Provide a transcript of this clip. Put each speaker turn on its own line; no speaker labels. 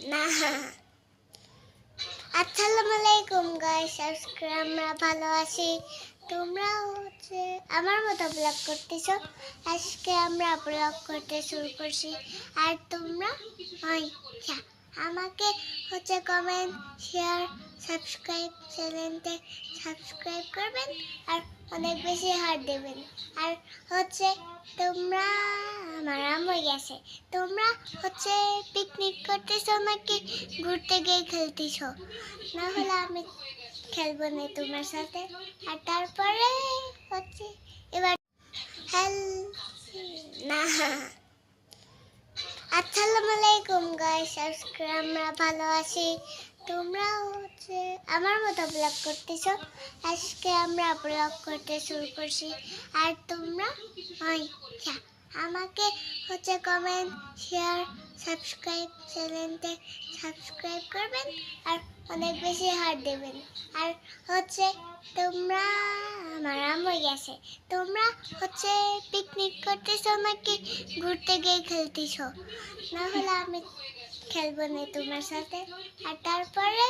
না। আসসালামু আলাইকুম গাইস, আজকে আমরা ভালো আছি। তোমরা আমার মতো ব্লগ করতেছো। আজকে আমরা ব্লগ করতে শুরু করছি। আর তোমরা আমাকে কমেন্ট, শেয়ার, সাবস্ক্রাইব, চ্যানেলতে সাবস্ক্রাইব করবেন আর অনেক বেশি হার্ট দেবেন। আর তোমরা আমার আম্মু গেছে, তোমরা পিকনিক করতেছো নাকি ঘুরতে গিয়ে খেলতেছো? না হলে আমি খেলবো না তোমার সাথে। আর তারপরে এবার হেল না। আসসালামু আলাইকুম গাইস, আজকে আমরা ভালো আছি। তোমরা আমার মতো ব্লগ করতেছো। আজকে আমরা ব্লগ করতে শুরু করছি। আর তোমরা আমাকে কমেন্ট, শেয়ার, সাবস্ক্রাইব, চ্যানেলতে সাবস্ক্রাইব করবেন আর অনেক বেশি হার্ট দেবেন। আর তোমরা আমার আম্মু গেছে, তোমরা পিকনিক করতেছো নাকি ঘুরতে গিয়ে খেলতেছো? না হলে আমি খেলবো না তোমার সাথে। আর তারপরে